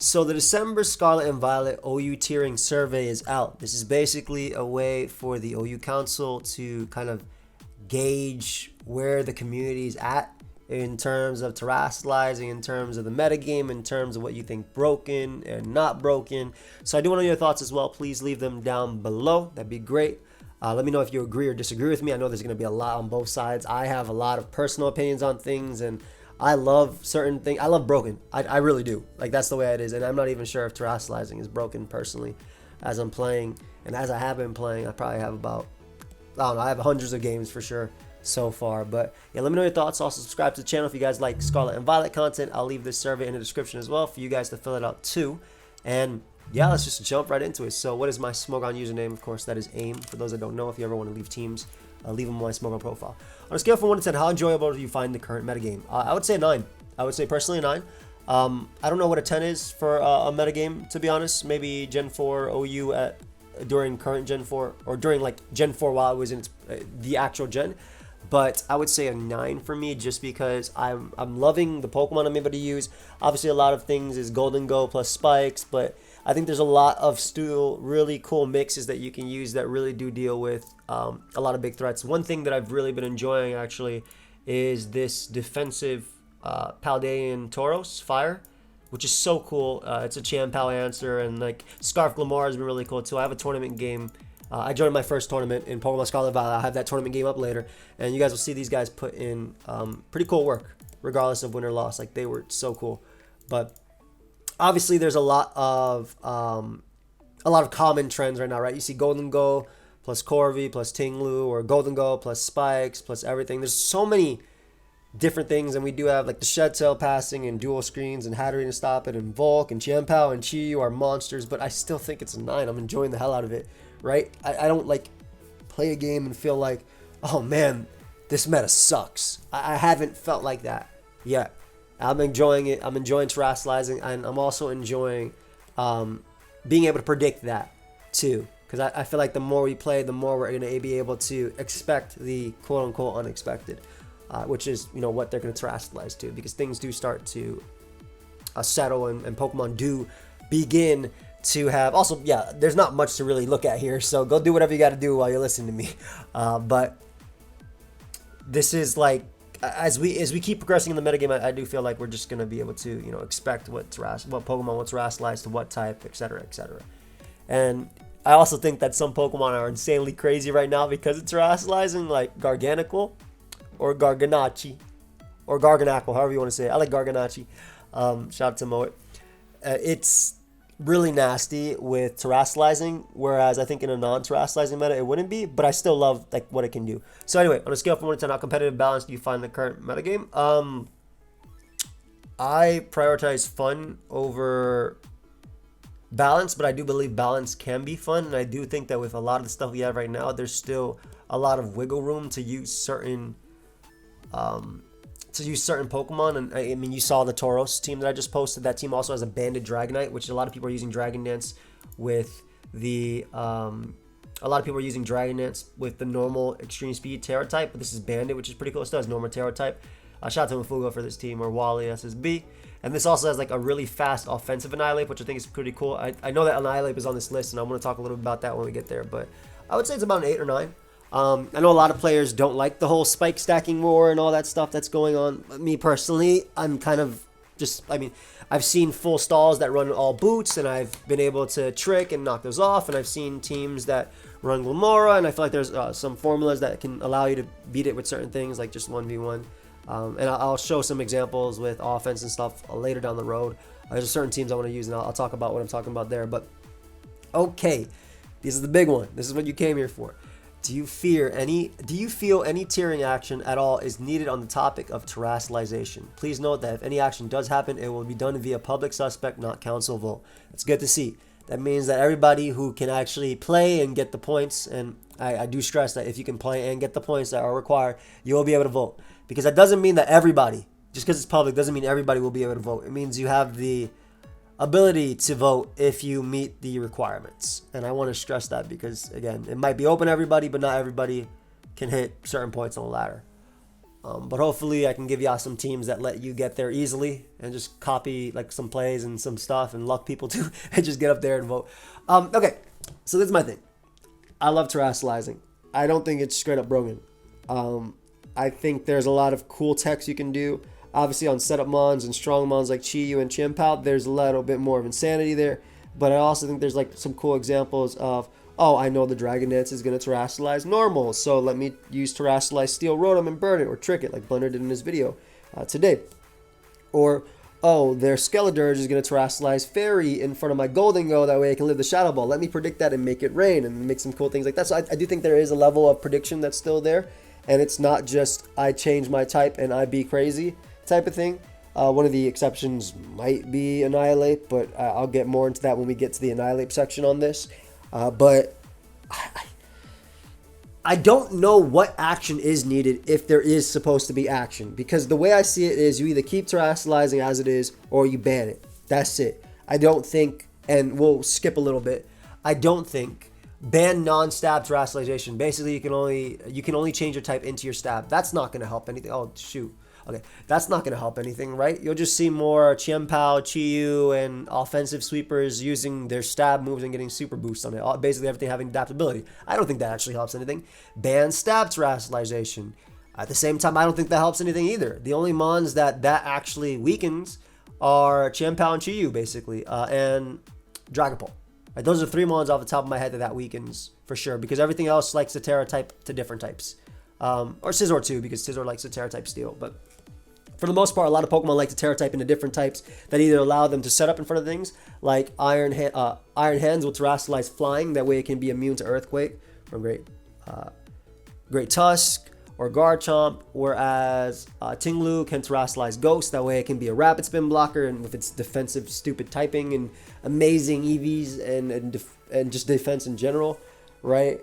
So the December Scarlet and Violet OU tiering survey is out. This is basically a way for the OU Council to kind of gauge where the community is at in terms of terastallizing, in terms of the metagame, in terms of what you think broken and not broken. So I do want to know your thoughts as well. Please leave them down below. That'd be great. Let me know if you agree or disagree with me. I know there's going to be a lot on both sides. I have a lot of personal opinions on things, and I love certain things. I love broken. I really do. Like, that's the way it is. And I'm not even sure if terastallizing is broken personally as I'm playing. And as I have been playing, I probably have about, I don't know, I have hundreds of games for sure so far. But yeah, let me know your thoughts. Also, subscribe to the channel if you guys like Scarlet and Violet content. I'll leave this survey in the description as well for you guys to fill it out too. And yeah, let's just jump right into it. So what is my Smogon username? Of course, that is AIM. For those that don't know, if you ever want to leave teams, leave them on my Smogon profile. On a scale from 1 to 10, how enjoyable do you find the current metagame? I would say a 9. I would say personally a 9. I don't know what a 10 is for a metagame, to be honest. Maybe Gen 4 OU during current Gen 4, or during like Gen 4 while it was in its, the actual gen. But I would say a 9 for me, just because I'm loving the Pokemon I'm able to use. Obviously, a lot of things is Gholdengo plus Spikes, but I think there's a lot of still really cool mixes that you can use that really do deal with a lot of big threats. One thing that I've really been enjoying actually is this defensive Paldean Tauros Fire, which is so cool. It's a Chien-Pao answer, and like Scarf Glamour has been really cool too. I have a tournament game. I joined my first tournament in Pokemon Scarlet and Violet. I have that tournament game up later, and you guys will see these guys put in pretty cool work, regardless of win or loss. Like, they were so cool. But obviously, there's a lot of common trends right now, right? You see Gholdengo plus Corvi plus Tinglu, or Gholdengo plus Spikes plus everything. There's so many different things, and we do have like the Shed Tail passing and dual screens and Hatterene to stop it, and Volk and Chien-Pao and Chi are monsters, but I still think it's a 9. I'm enjoying the hell out of it, right? I don't like play a game and feel like, oh man, this meta sucks. I haven't felt like that yet. I'm enjoying it. I'm enjoying terastallizing, and I'm also enjoying being able to predict that too, because I feel like the more we play, the more we're going to be able to expect the quote-unquote unexpected. Which is, you know, what they're going to terastallize to, because things do start to settle, and Pokemon do begin to have. Also, yeah, there's not much to really look at here, so go do whatever you got to do while you're listening to me. But this is like, as we keep progressing in the metagame, I do feel like we're just going to be able to, you know, expect what Pokemon will terastallize to what type, etc., etc. And I also think that some Pokemon are insanely crazy right now because it's terastallizing, like Garganacl, or Garganachi, or Garganackle, however you want to say it. I like Garganachi. Shout out to Moet. It's really nasty with terastallizing, whereas I think in a non-terastallizing meta it wouldn't be, but I still love like what it can do. So anyway, on a scale from 1 to 10, how competitive balance do you find the current metagame? I prioritize fun over balance, but I do believe balance can be fun, and I do think that with a lot of the stuff we have right now, there's still a lot of wiggle room to use certain Pokemon. And I mean, you saw the Tauros team that I just posted. That team also has a banded Dragonite, which a lot of people are using Dragon Dance with the normal extreme speed Terra type, but this is banded, which is pretty cool. It still has normal Terra type. Shout out to Mafugo for this team, or Wally SSB. And this also has like a really fast offensive Annihilape, which I think is pretty cool. I know that Annihilape is on this list, and I want to talk a little bit about that when we get there, but I would say it's about an 8 or 9. I know a lot of players don't like the whole spike stacking war and all that stuff that's going on. Me personally, I'm kind of just, I mean, I've seen full stalls that run all boots, and I've been able to trick and knock those off, and I've seen teams that run Glamora, and I feel like there's some formulas that can allow you to beat it with certain things, like just 1v1. And I'll show some examples with offense and stuff later down the road. There's certain teams I want to use, and I'll talk about what I'm talking about there. But okay, this is the big one. This is what you came here for. Do you feel any tiering action at all is needed on the topic of terastallization? Please note that if any action does happen, it will be done via public suspect, not council vote. It's good to see. That means that everybody who can actually play and get the points, and I do stress that if you can play and get the points that are required, you will be able to vote. Because that doesn't mean that everybody, just because it's public, doesn't mean everybody will be able to vote. It means you have the ability to vote if you meet the requirements. And I want to stress that because, again, it might be open to everybody, but not everybody can hit certain points on the ladder. But hopefully I can give y'all some teams that let you get there easily and just copy like some plays and some stuff and luck people too and just get up there and vote. Okay, so this is my thing. I love Terastallizing. I don't think it's straight up broken. I think there's a lot of cool techs you can do. Obviously on setup mons and strong mons like Chi-Yu and Chien-Pao, there's a little bit more of insanity there. But I also think there's like some cool examples of, oh, I know the Dragon Dance is going to Terastallize normal, so let me use Terastallize Steel Rotom and burn it or trick it like Blender did in his video today. Or, oh, their Skeledirge is going to Terastallize Fairy in front of my Gholdengo, that way I can live the Shadow Ball. Let me predict that and make it rain and make some cool things like that. So I do think there is a level of prediction that's still there, and it's not just I change my type and I be crazy type of thing. One of the exceptions might be Annihilape, but I'll get more into that when we get to the Annihilape section on this. But I don't know what action is needed if there is supposed to be action. Because the way I see it is you either keep Terastallizing as it is or you ban it. That's it. I don't think, and we'll skip a little bit, I don't think ban non-stab Terastallization. Basically, you can only change your type into your stab. That's not going to help anything. Oh, shoot. Okay, that's not going to help anything, right? You'll just see more Chien-Pao, Chi-Yu, and offensive sweepers using their stab moves and getting super boosts on it. Basically, everything having adaptability. I don't think that actually helps anything. Ban stab Terastallization. At the same time, I don't think that helps anything either. The only mons that actually weakens are Chien-Pao and Chi-Yu, basically, and Dragapult. Right, those are 3 mons off the top of my head that weakens for sure, because everything else likes to Terra type to different types. Or Scizor too, because Scizor likes to Terra type Steel, but for the most part, a lot of Pokemon like to Terra type into different types that either allow them to set up in front of things, like Iron Hands will Terastallize Flying, that way it can be immune to Earthquake from Great Tusk or Garchomp, whereas Tinglu can Terastallize Ghost, that way it can be a Rapid Spin blocker, and with its defensive stupid typing and amazing EVs and just defense in general, right?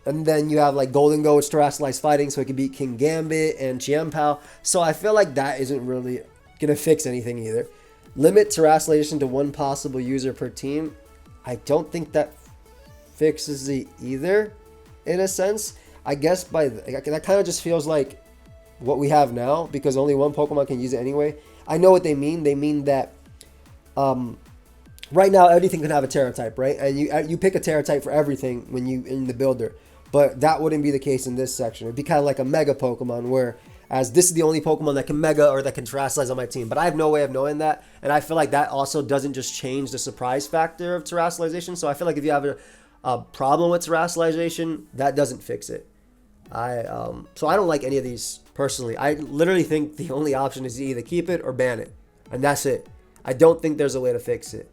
And then you have like Gholdengo, which Terastallize Fighting, so it can beat King Gambit and Chien-Pao. So I feel like that isn't really going to fix anything either. Limit Terastallization to 1 possible user per team. I don't think that fixes it either, in a sense. I guess that kind of just feels like what we have now, because only 1 Pokemon can use it anyway. I know what they mean. They mean that right now everything can have a Terra type, right? And you pick a Terra type for everything when you in the builder. But that wouldn't be the case in this section. It'd be kind of like a Mega Pokemon, whereas this is the only Pokemon that can Mega or that can Terastallize on my team. But I have no way of knowing that. And I feel like that also doesn't just change the surprise factor of Terastallization. So I feel like if you have a problem with Terastallization, that doesn't fix it. So I don't like any of these personally. I literally think the only option is to either keep it or ban it. And that's it. I don't think there's a way to fix it.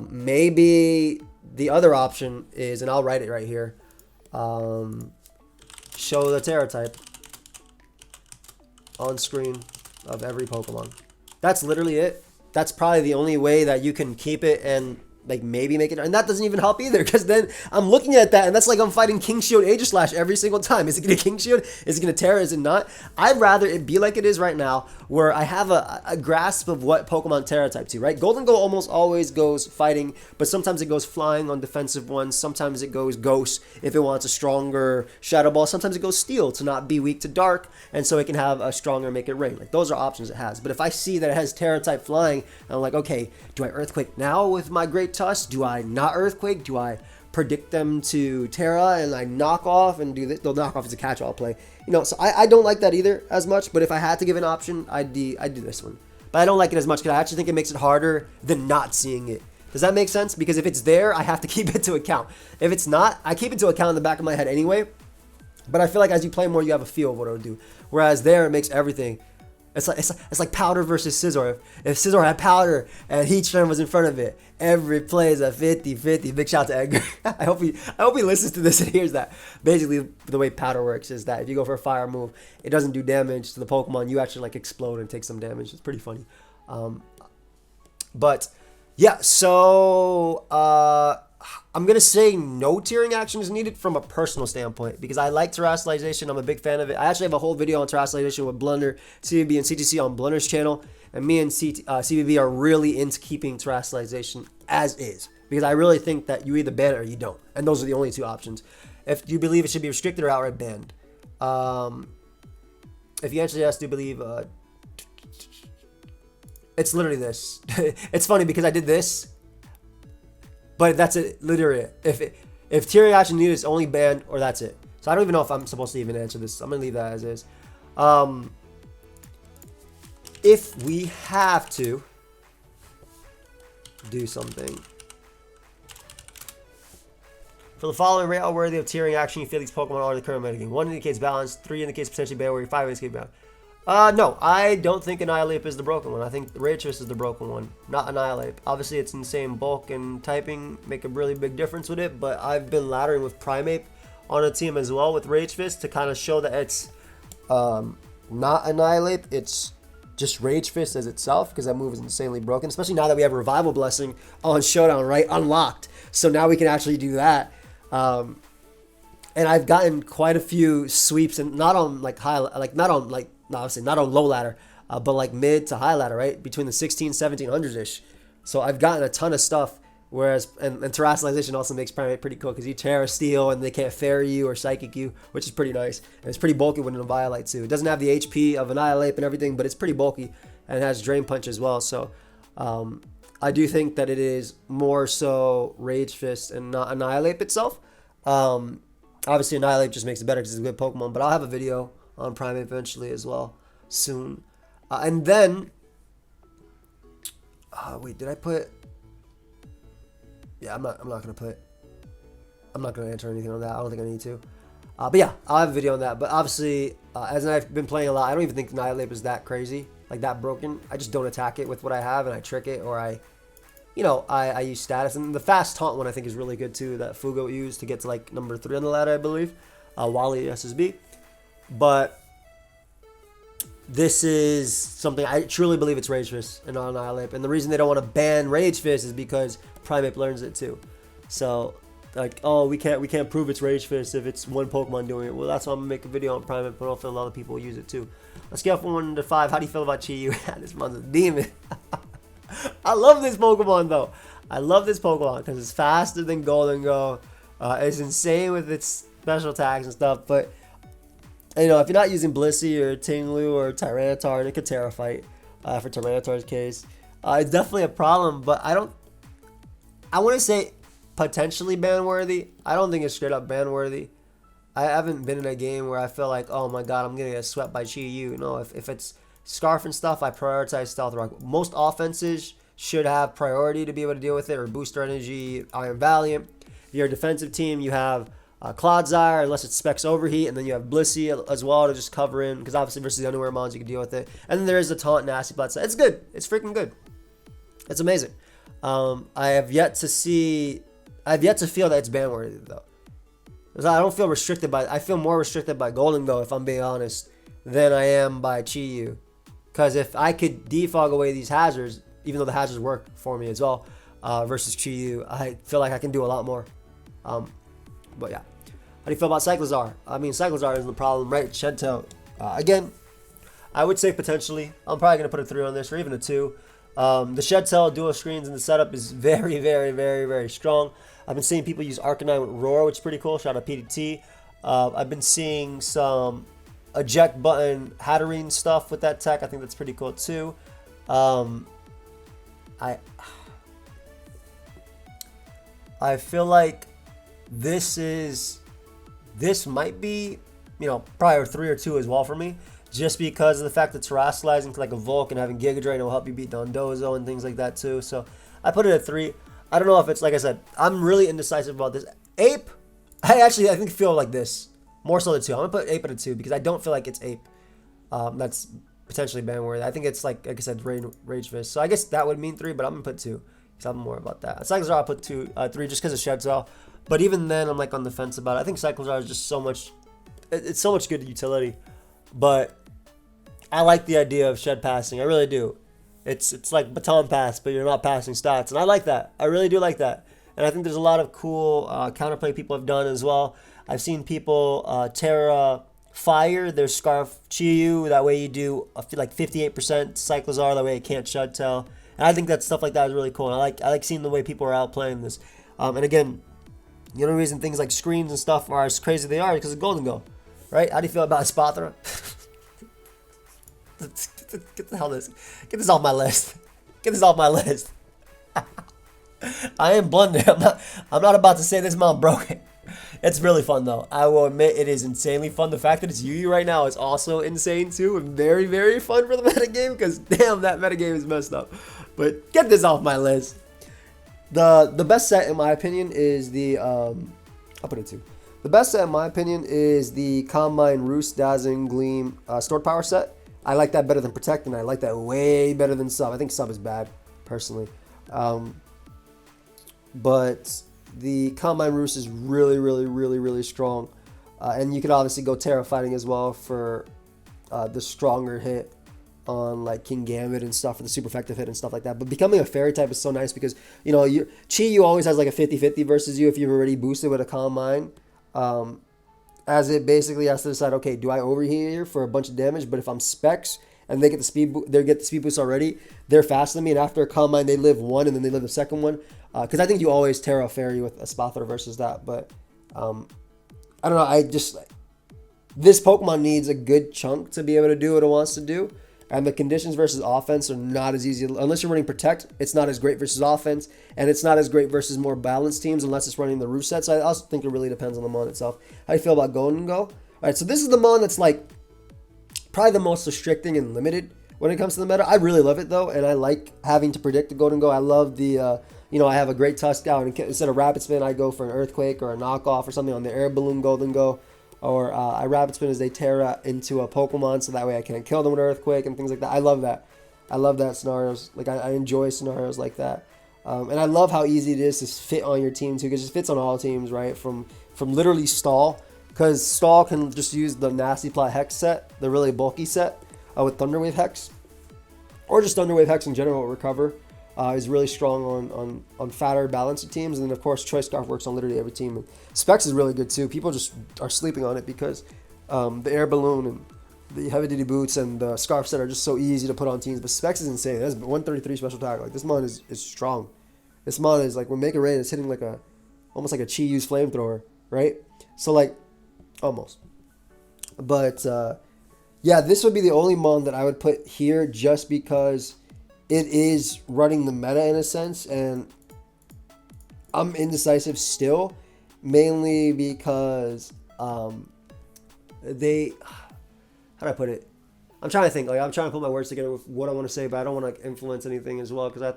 Maybe the other option is, and I'll write it right here, show the Terra type on screen of every Pokemon. That's literally it. That's probably the only way that you can keep it and like maybe make it, and that doesn't even help either, because then I'm looking at that and that's like I'm fighting King Shield Aegislash every single time. Is it gonna King Shield? Is it gonna Terra? Is it not? I'd rather it be like it is right now, where I have a grasp of what Pokemon Terra type to, right? Gholdengo almost always goes fighting, but sometimes it goes flying on defensive ones. Sometimes it goes Ghost if it wants a stronger Shadow Ball. Sometimes it goes Steel to not be weak to Dark, and so it can have a stronger Make It Rain. Like, those are options it has. But if I see that it has Terra type flying, I'm like, okay, do I Earthquake now with my Great Tusk? Do I not Earthquake? Do I predict them to Terra and I knock off and do this? They'll knock off as a catch-all play. You know, so I don't like that either as much, but if I had to give an option, I'd do this one. But I don't like it as much because I actually think it makes it harder than not seeing it. Does that make sense? Because if it's there, I have to keep it to account. If it's not, I keep it to account in the back of my head anyway. But I feel like as you play more, you have a feel of what it would do. Whereas there, it makes everything. It's like Powder versus Scizor. If Scizor had Powder and Heatran was in front of it, every play is a 50-50. Big shout out to Edgar. I hope he listens to this and hears that. Basically, the way Powder works is that if you go for a fire move, it doesn't do damage to the Pokemon. You actually like explode and take some damage. It's pretty funny. But yeah, so I'm going to say no tiering action is needed from a personal standpoint, because I like Terastallization. I'm a big fan of it. I actually have a whole video on Terastallization with Blunder, CVB, and CTC on Blunder's channel. And me and CVB are really into keeping Terastallization as is, because I really think that you either ban it or you don't. And those are the only 2 options. If you believe it should be restricted or outright banned. if you answer yes, do believe. It's literally this. It's funny because I did this, but that's it. Literally, if tearing action needed is only banned, or that's it. So I don't even know if I'm supposed to even answer this. I'm gonna leave that as is. If we have to do something. For the following, rate how worthy of tearing action you feel these Pokemon are in the current metagame. 1 indicates balance, 3 indicates potentially ban worthy, 5 indicates balance. No, I don't think Annihilape is the broken one. I think Rage Fist is the broken one, not Annihilape. Obviously, it's insane bulk and typing make a really big difference with it, but I've been laddering with Primeape on a team as well with Rage Fist to kind of show that it's not Annihilape, it's just Rage Fist as itself, because that move is insanely broken, especially now that we have Revival Blessing on Showdown, right? Unlocked. So now we can actually do that. And I've gotten quite a few sweeps, and not on like high, like not on like, obviously not on low ladder, but like mid to high ladder, right? Between the 1700s-ish. So I've gotten a ton of stuff. Whereas, and Terastallization also makes Primeape pretty cool because you Terasteel and they can't Fairy you or Psychic you, which is pretty nice. And it's pretty bulky when in a Violet too. It doesn't have the HP of Annihilape and everything, but it's pretty bulky and it has Drain Punch as well. So I do think that it is more so Rage Fist and not Annihilape itself. Obviously, Annihilape just makes it better because it's a good Pokemon, but I'll have a video on Primeape eventually as well soon. And then, wait, did I put... Yeah, I'm not gonna answer anything on that. I don't think I need to. But yeah, I'll have a video on that. But obviously, as I've been playing a lot, I don't even think Nightlab is that crazy, like that broken. I just don't attack it with what I have, and I trick it, or I use status. And the fast taunt one I think is really good too. That Fugo used to get to like number 3 on the ladder, I believe. Wally SSB. But this is something I truly believe it's Rage Fist and not Annihilape. And the reason they don't want to ban Rage Fist is because Primeape learns it too. So like, oh, we can't prove it's Rage Fist if it's one Pokemon doing it. Well, that's why I'm gonna make a video on Primeape, but hopefully a lot of people will use it too. On a scale from 1 to 5, how do you feel about Chi-Yu? This one's a demon. I love this Pokemon though. I love this Pokemon because it's faster than Gholdengo. It's insane with its special attacks and stuff, but you know, if you're not using Blissey or Tinglu or Tyranitar, and it could Terra Fight for Tyranitar's case, it's definitely a problem, but I want to say potentially ban-worthy. I don't think it's straight up ban-worthy. I haven't been in a game where I feel like, oh my god, I'm going to get swept by Chi-Yu. No, if it's Scarf and stuff, I prioritize Stealth Rock. Most offenses should have priority to be able to deal with it, or Booster Energy, Iron Valiant. If you're a defensive team, you have Clodsire, unless it specs Overheat, and then you have Blissey as well to just cover in, because obviously versus the Underwear Mons, you can deal with it. And then there is the Taunt Nasty Blood. It's good. It's freaking good. It's amazing. I have yet to feel that it's ban-worthy though. I don't feel restricted by. I feel more restricted by Gholdengo, if I'm being honest, than I am by Chi-Yu. Because if I could defog away these hazards, even though the hazards work for me as well, versus Chi-Yu, I feel like I can do a lot more. But yeah. How do you feel about Cyclizard? I mean, Cyclizard isn't the problem, right? Shedtail. Again, I would say potentially. I'm probably going to put a 3 on this, or even a 2. The Shedtail dual screens in the setup is very, very, very, very strong. I've been seeing people use Arcanine with Roar, which is pretty cool. Shout out PDT. I've been seeing some eject button Hatterene stuff with that tech. I think that's pretty cool too. I feel like this might be, probably a 3 or 2 as well for me, just because of the fact that Terastallizing like a Volk and having Giga Drain will help you beat Dondozo and things like that too. So I put it at 3. I don't know if it's, like I said, I'm really indecisive about this. Ape, I think feel like this. More so the 2. I'm going to put Ape at a 2 because I don't feel like it's Ape. That's potentially ban-worthy. I think it's like I said, Rage Fist. So I guess that would mean 3, but I'm going to put 2 because I'm more about that. Cyclizard, I'll put 3 just because of Shedtail. But even then, I'm like on the fence about it. I think Cyclizard is just so much, it's so much good utility. But I like the idea of Shed passing. I really do. It's like baton pass, but you're not passing stats. And I like that. I really do like that. And I think there's a lot of cool counterplay people have done as well. I've seen people Terra Fire their Scarf Chi-Yu. That way you do like 58% Cyclizard. That way it can't Shedtail. And I think that stuff like that is really cool. And I like seeing the way people are outplaying this. And again, the only reason things like screens and stuff are as crazy as they are is because of Gholdengo. Right? How do you feel about Espathra? Get the hell this. Get this off my list. Get this off my list. I am blundering. I'm not about to say this mom broke it. It's really fun though. I will admit it is insanely fun. The fact that it's Yu right now is also insane too, and very, very fun for the metagame, because damn, that metagame is messed up. But get this off my list. The best set in my opinion is the I'll put it 2. The best set in my opinion is the Combine Roost Dazzling Gleam Stored Power set. I like that better than Protect, and I like that way better than Sub. I think Sub is bad personally. But the Combine Roost is really, really, really, really strong. And you could obviously go Terra Fighting as well for the stronger hit on like King Gambit and stuff, for the super effective hit and stuff like that. But becoming a fairy type is so nice because, you know, Chi always has like a 50-50 versus you if you've already boosted with a Combine. As it basically has to decide, okay, do I overheat here for a bunch of damage? But if I'm Specs and they get the speed boost already, they're faster than me. And after a Combine, they live one and then they live the second one. Because I think you always Terra Fairy with Espathra versus that. But I don't know. This Pokemon needs a good chunk to be able to do what it wants to do. And the conditions versus offense are not as easy. Unless you're running Protect, it's not as great versus offense. And it's not as great versus more balanced teams unless it's running the roost set. So I also think it really depends on the mon itself. How do you feel about Gholdengo? All right, so this is the mon that's like probably the most restricting and limited when it comes to the meta. I really love it though. And I like having to predict the Gholdengo. I love the, I have a great Tusk out. And instead of Rapid Spin, I go for an Earthquake or a Knockoff or something on the Air Balloon Gholdengo. Or I Rapid Spin as they Terra into a Pokemon, so that way I can't kill them with Earthquake and things like that. I love that. I love that scenarios. Like I enjoy scenarios like that. And I love how easy it is to fit on your team too, because it fits on all teams, right? From literally Stall, because Stall can just use the Nasty Plot Hex set, the really bulky set with Thunderwave Hex, or just Thunderwave Hex in general. Recover is really strong on fatter balanced teams, and then of course Choice Scarf works on literally every team. And Specs is really good too. People just are sleeping on it because the Air Balloon and the Heavy Duty Boots and the Scarf set are just so easy to put on teams. But Specs is insane. That's 133 special attack. Like this mon is strong. This mon is like when Make It Rain, it's hitting like almost like a Chi Yu's flamethrower, right? So like almost. But yeah, this would be the only mon that I would put here just because it is running the meta in a sense, and I'm indecisive still, mainly because how do I put it? I'm trying to think. Like I'm trying to put my words together with what I want to say, but I don't want to influence anything as well because I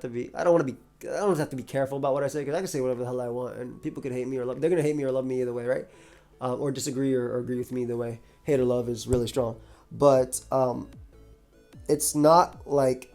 don't have to be careful about what I say because I can say whatever the hell I want, and people could hate me or love. They're gonna hate me or love me either way, right? Or disagree or agree with me either way. Hate or love is really strong, but it's not like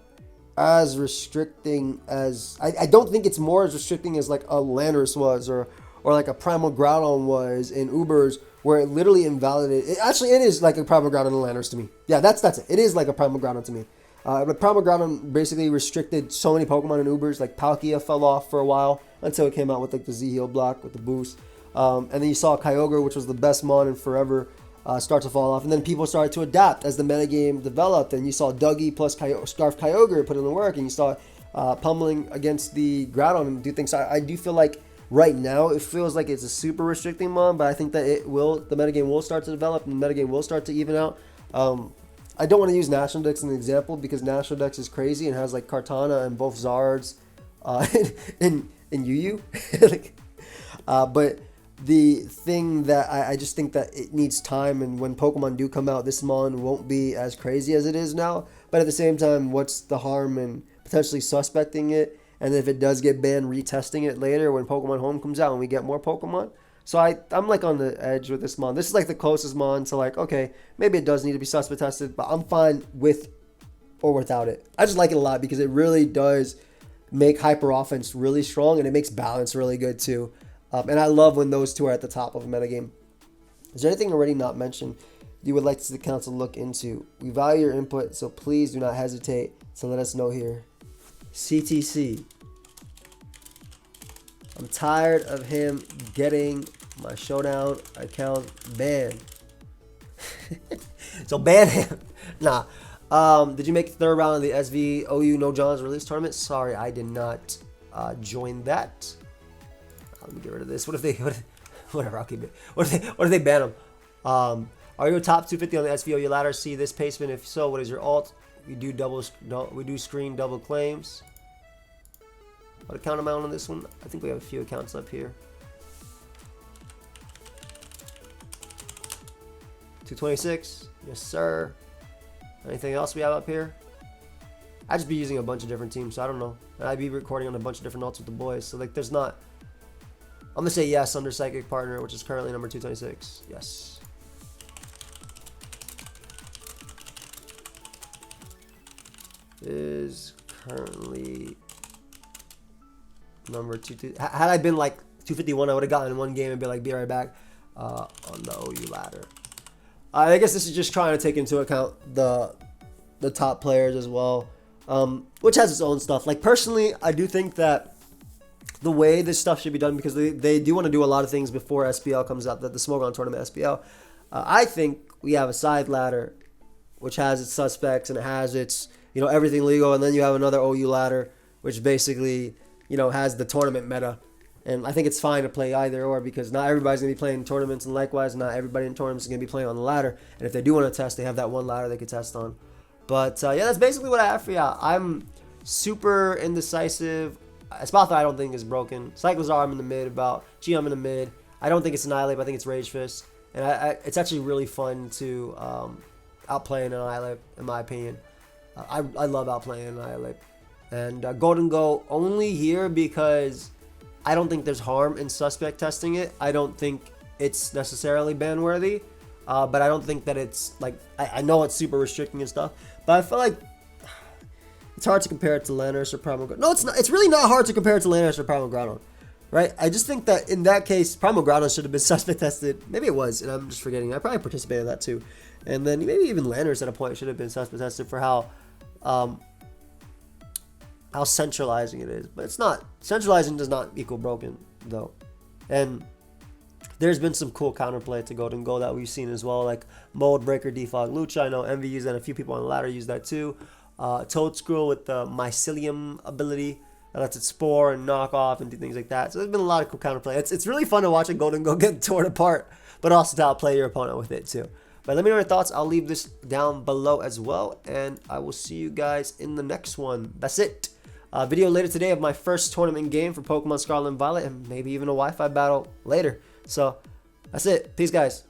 as restricting as I don't think it's more as restricting as like a Landorus was or like a Primal Groudon was in Ubers, where it literally invalidated it. Actually, it is like a Primal Groudon and Landorus to me. Yeah, that's it. It is like a Primal Groudon to me. But Primal Groudon basically restricted so many Pokemon in Ubers. Like Palkia fell off for a while until it came out with like the Z-Heal block with the boost. And then you saw Kyogre, which was the best mon in forever, start to fall off, and then people started to adapt as the metagame developed, and you saw Dougie plus Scarf Kyogre put in the work, and you saw pummeling against the Groudon and do things. So I do feel like right now it feels like it's a super restricting mon, but I think that the metagame will start to develop and the metagame will start to even out. I don't want to use National Dex as an example because National Dex is crazy and has like Kartana and both Zards in Yu. But the thing that I just think that it needs time, and when Pokemon do come out, this mon won't be as crazy as it is now. But at the same time, what's the harm in potentially suspecting it? And if it does get banned, retesting it later when Pokemon Home comes out and we get more Pokemon. So I'm like on the edge with this mon. This is like the closest mon to like, okay, maybe it does need to be suspect tested, but I'm fine with or without it. I just like it a lot because it really does make Hyper Offense really strong, and it makes balance really good too. And I love when those two are at the top of a metagame. Is there anything already not mentioned you would like to see the council look into? We value your input, so please do not hesitate to let us know here. CTC. I'm tired of him getting my Showdown account banned. So ban him. Nah. Did you make the third round of the SVOU No Johns release tournament? Sorry, I did not join that. Let me get rid of this. Whatever, I'll keep it. What if they ban him? Are you a top 250 on the SVOU ladder? See this pacement? If so, what is your alt? we do screen double claims. What account am I on this one? I think we have a few accounts up here. 226, yes sir. Anything else we have up here? I'd just be using a bunch of different teams, so I don't know. And I'd be recording on a bunch of different notes with the boys, so like there's not. I'm gonna say yes under Psychic Partner, which is currently number 226. Yes. Is currently number 2. Had I been like 251, I would have gotten in one game and be like, be right back on the OU ladder. I guess this is just trying to take into account the top players as well, which has its own stuff. Like personally, I do think that the way this stuff should be done, because they do want to do a lot of things before SPL comes out, the Smogon Tournament SPL. I think we have a side ladder, which has its suspects and it has its, you know, everything legal, and then you have another OU ladder, which basically, you know, has the tournament meta. And I think it's fine to play either or, because not everybody's going to be playing tournaments, and likewise, not everybody in tournaments is going to be playing on the ladder. And if they do want to test, they have that one ladder they could test on. But yeah, that's basically what I have for y'all. I'm super indecisive. Espathra I don't think is broken. Cyclizard I'm in the mid about. G I'm in the mid. I don't think it's Annihilape. I think it's Rage Fist. And it's actually really fun to outplay an Annihilape, in my opinion. I love outplaying an Annihilape. And Gholdengo only here because I don't think there's harm in suspect testing it. I don't think it's necessarily ban worthy, but I don't think that it's like, I know it's super restricting and stuff, but I feel like it's hard to compare it to Lanners or Primal Groudon. No, it's not. It's really not hard to compare it to Lanners or Primal Groudon, right? I just think that in that case, Primal Groudon should have been suspect tested. Maybe it was, and I'm just forgetting. I probably participated in that too. And then maybe even Lanners at a point should have been suspect tested for how centralizing it is, but it's not. Centralizing does not equal broken though. And there's been some cool counterplay to Gholdengo that we've seen as well, like Mold Breaker, Defog Lucha. I know Envy used that, and a few people on the ladder use that too. Toadscruel with the Mycelium ability that lets it spore and knock off and do things like that. So there's been a lot of cool counterplay. It's really fun to watch a Gholdengo get torn apart, but also to outplay your opponent with it too. But let me know your thoughts. I'll leave this down below as well, and I will see you guys in the next one. That's it. Video later today of my first tournament game for Pokemon Scarlet and Violet, and maybe even a Wi-Fi battle later. So that's it. Peace, guys.